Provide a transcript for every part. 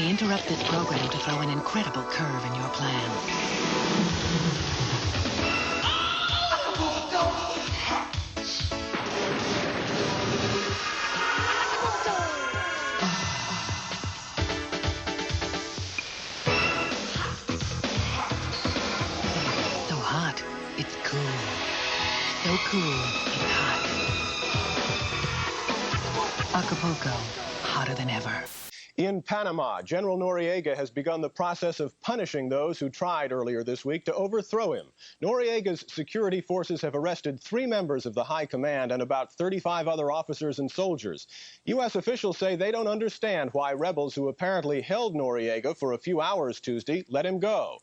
We interrupt this program to throw an incredible curve in your plans. So hot, it's cool. So cool, it's hot. Acapulco, hotter than ever. In Panama, General Noriega has begun the process of punishing those who tried earlier this week to overthrow him. Noriega's security forces have arrested 3 members of the high command and about 35 other officers and soldiers. U.S. officials say they don't understand why rebels who apparently held Noriega for a few hours Tuesday let him go.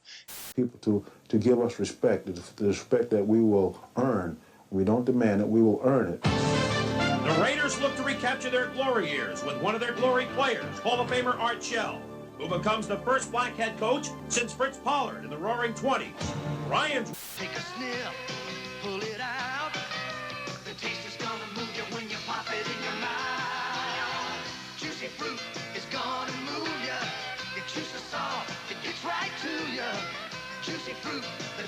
People to give us respect, the respect that we will earn. We don't demand it, we will earn it. The Raiders look to recapture their glory years with one of their glory players, Hall of Famer Art Shell, who becomes the first black head coach since Fritz Pollard in the Roaring 20s. Ryan... Take a sniff, pull it out. The taste is gonna move you when you pop it in your mouth. Juicy fruit is gonna move you. Your juice is soft, it gets right to you. Juicy fruit, the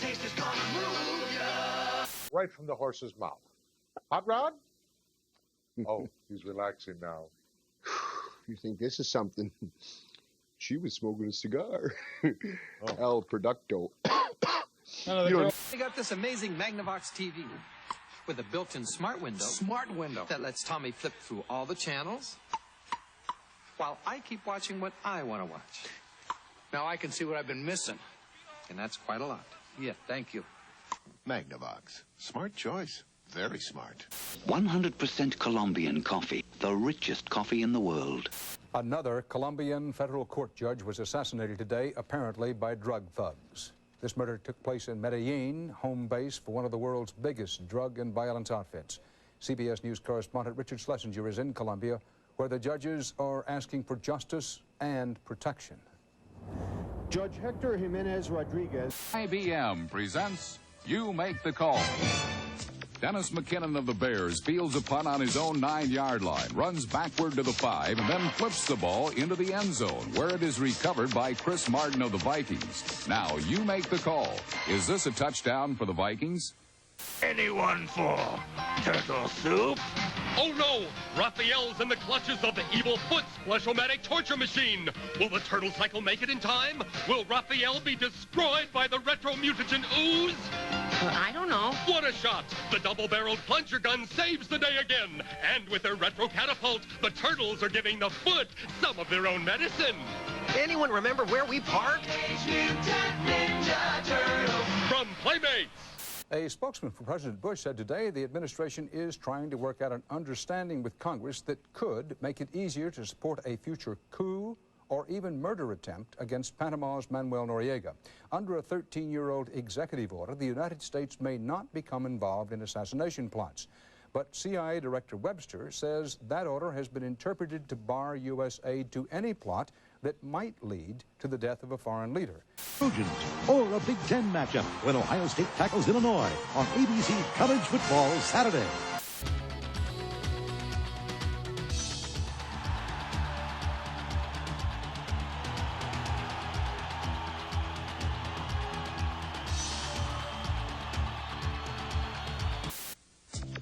taste is gonna move you. Right from the horse's mouth. Hot Rod? Oh, he's relaxing now. You think this is something? She was smoking a cigar. El Producto. We got this amazing Magnavox TV with a built-in smart window. That lets Tommy flip through all the channels while I keep watching what I want to watch. Now I can see what I've been missing. And that's quite a lot. Yeah, thank you. Magnavox. Smart choice. Very smart. 100% Colombian coffee, the richest coffee in the world. Another Colombian federal court judge was assassinated today, apparently by drug thugs. This murder took place in Medellin, home base for one of the world's biggest drug and violence outfits. CBS News correspondent Richard Schlesinger is in Colombia, where the judges are asking for justice and protection. Judge Hector Jimenez Rodriguez. IBM presents You Make the Call. Dennis McKinnon of the Bears fields a punt on his own 9-yard line, runs backward to the 5, and then flips the ball into the end zone, where it is recovered by Chris Martin of the Vikings. Now, you make the call. Is this a touchdown for the Vikings? Anyone for turtle soup? Oh no! Raphael's in the clutches of the evil foot splashomanic torture machine. Will the turtle cycle make it in time? Will Raphael be destroyed by the retro mutagen ooze? I don't know. What a shot! The double-barreled plunger gun saves the day again. And with their retro catapult, the turtles are giving the foot some of their own medicine. Anyone remember where we parked? From Playmates. A spokesman for President Bush said today the administration is trying to work out an understanding with Congress that could make it easier to support a future coup or even murder attempt against Panama's Manuel Noriega. Under a 13-year-old executive order, the United States may not become involved in assassination plots. But CIA Director Webster says that order has been interpreted to bar U.S. aid to any plot that might lead to the death of a foreign leader. Trojans, or a Big Ten matchup when Ohio State tackles Illinois on ABC College Football Saturday.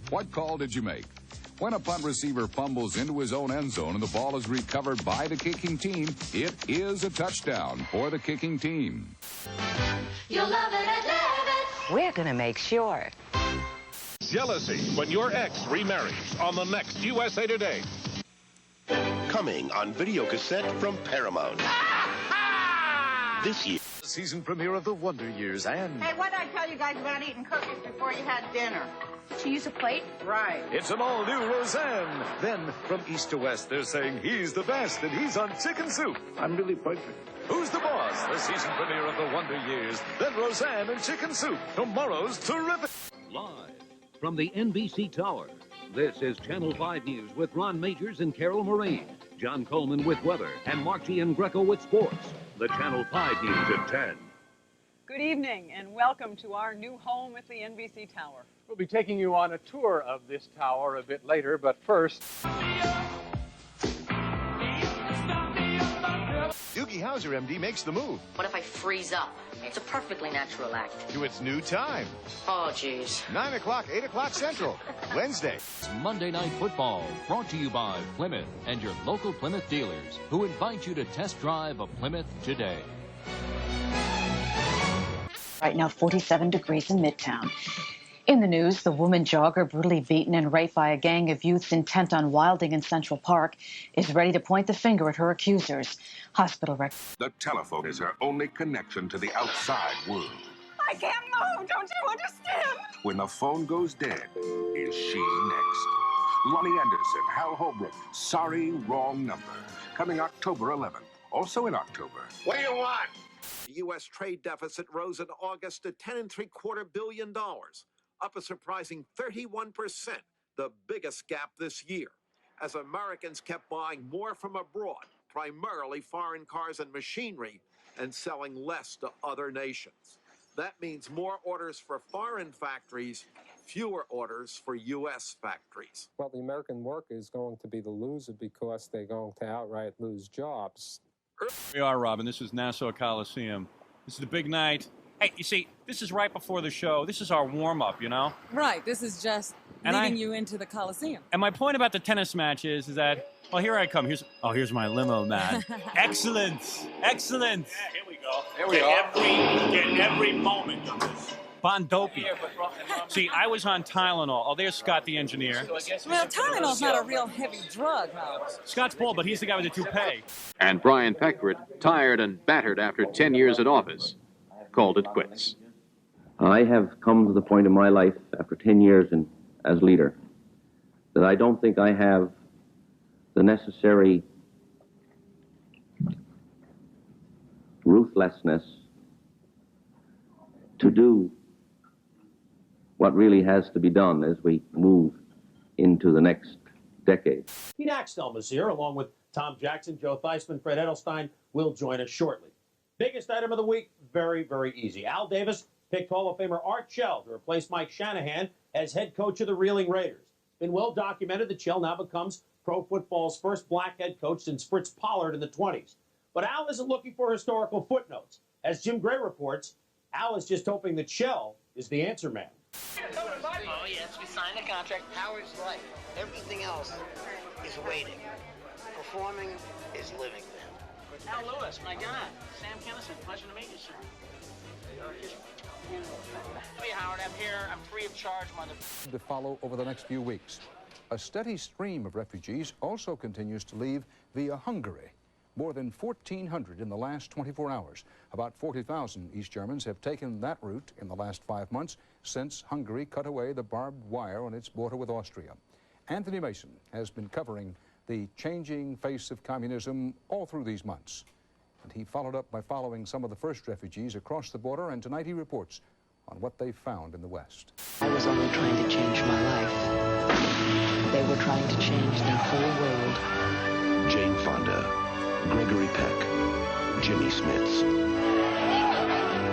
What call did you make? When a punt receiver fumbles into his own end zone and the ball is recovered by the kicking team, it is a touchdown for the kicking team. You'll love it at Levitt. We're going to make sure. Jealousy when your ex remarries on the next USA Today. Coming on video cassette from Paramount. This year. Season premiere of The Wonder Years and... Hey, what did I tell you guys about eating cookies before you had dinner? To use a plate? Right. It's an all-new Roseanne. Then, from east to west, they're saying he's the best and he's on chicken soup. I'm really perfect. Who's the boss? The season premiere of The Wonder Years. Then Roseanne and chicken soup. Tomorrow's terrific. Live from the NBC Tower, this is Channel 5 News with Ron Majors and Carol Maureen. John Coleman with weather and Mark Giangreco with sports. The Channel 5 News at 10. Good evening and welcome to our new home at the NBC Tower. We'll be taking you on a tour of this tower a bit later, but first... Hauser, MD, makes the move. What if I freeze up? It's a perfectly natural act. To its new time. Oh, jeez. 9 o'clock, 8 o'clock Central. Wednesday. It's Monday Night Football, brought to you by Plymouth and your local Plymouth dealers, who invite you to test drive a Plymouth today. Right now, 47 degrees in Midtown. In the news, the woman jogger brutally beaten and raped by a gang of youths intent on wilding in Central Park is ready to point the finger at her accusers. Hospital records. The telephone is her only connection to the outside world. I can't move, don't you understand? When the phone goes dead, is she next? Lonnie Anderson, Hal Holbrook, Sorry, Wrong Number. Coming October 11th. Also in October. What do you want? The U.S. trade deficit rose in August to $10.75 billion, up a surprising 31%, the biggest gap this year, as Americans kept buying more from abroad, primarily foreign cars and machinery, and selling less to other nations. That means more orders for foreign factories, fewer orders for U.S. factories. Well, the American worker is going to be the loser because they're going to outright lose jobs. We are, Robin. This is Nassau Coliseum. This is the big night. Hey, you see, this is right before the show. This is our warm-up, you know? Right. This is just leading you into the Coliseum. And my point about the tennis match is that, well, here I come. Here's my limo, man. Excellent. Excellent. Yeah, here we go. Here we are. Get every moment of this. Bondopi. See, I was on Tylenol. Oh, there's Scott, the engineer. Well, Tylenol's not a real heavy drug, huh? Scott's bald, but he's the guy with the toupee. And Brian Peckford, tired and battered after 10 years in office, called it quits. I have come to the point in my life, after 10 years as leader, that I don't think I have the necessary ruthlessness to do what really has to be done as we move into the next decade. Pete Axtell is here, along with Tom Jackson, Joe Theismann, Fred Edelstein will join us shortly. Biggest item of the week, very, very easy. Al Davis picked Hall of Famer Art Shell to replace Mike Shanahan as head coach of the Reeling Raiders. Been well documented that Shell now becomes pro football's first black head coach since Fritz Pollard in the 20s. But Al isn't looking for historical footnotes. As Jim Gray reports, Al is just hoping that Shell is the answer man. Oh, yes, we signed a contract. Howard's life. Everything else is waiting. Performing is living. Al Lewis, my guy. Sam Kennison, pleasure to meet you, sir. Hey, Howard, I'm here. I'm free of charge, mother. To follow over the next few weeks. A steady stream of refugees also continues to leave via Hungary. More than 1,400 in the last 24 hours. About 40,000 East Germans have taken that route in the last 5 months since Hungary cut away the barbed wire on its border with Austria. Anthony Mason has been covering the changing face of communism all through these months. And he followed up by following some of the first refugees across the border, and tonight he reports on what they found in the West. I was only trying to change my life. They were trying to change the whole world. Jane Fonda, Gregory Peck, Jimmy Smits.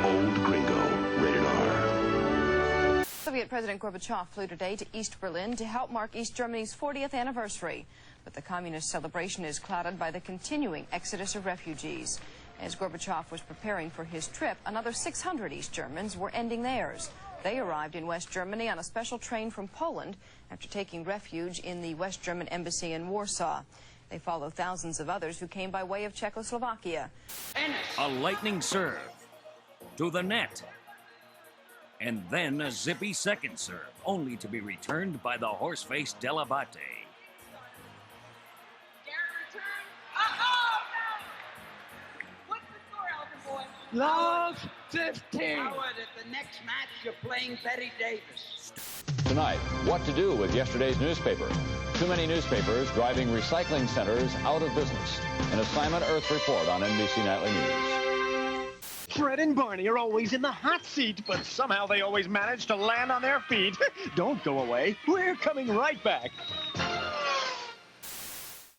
Old Gringo, rated R. Soviet President Gorbachev flew today to East Berlin to help mark East Germany's 40th anniversary. But the communist celebration is clouded by the continuing exodus of refugees. As Gorbachev was preparing for his trip, another 600 East Germans were ending theirs. They arrived in West Germany on a special train from Poland after taking refuge in the West German embassy in Warsaw. They follow thousands of others who came by way of Czechoslovakia. A lightning serve to the net. And then a zippy second serve, only to be returned by the horse-faced Delabate. Love 15. Howard, at the next match, you're playing Betty Davis. Tonight, what to do with yesterday's newspaper. Too many newspapers driving recycling centers out of business. An Assignment Earth report on NBC Nightly News. Fred and Barney are always in the hot seat, but somehow they always manage to land on their feet. Don't go away. We're coming right back.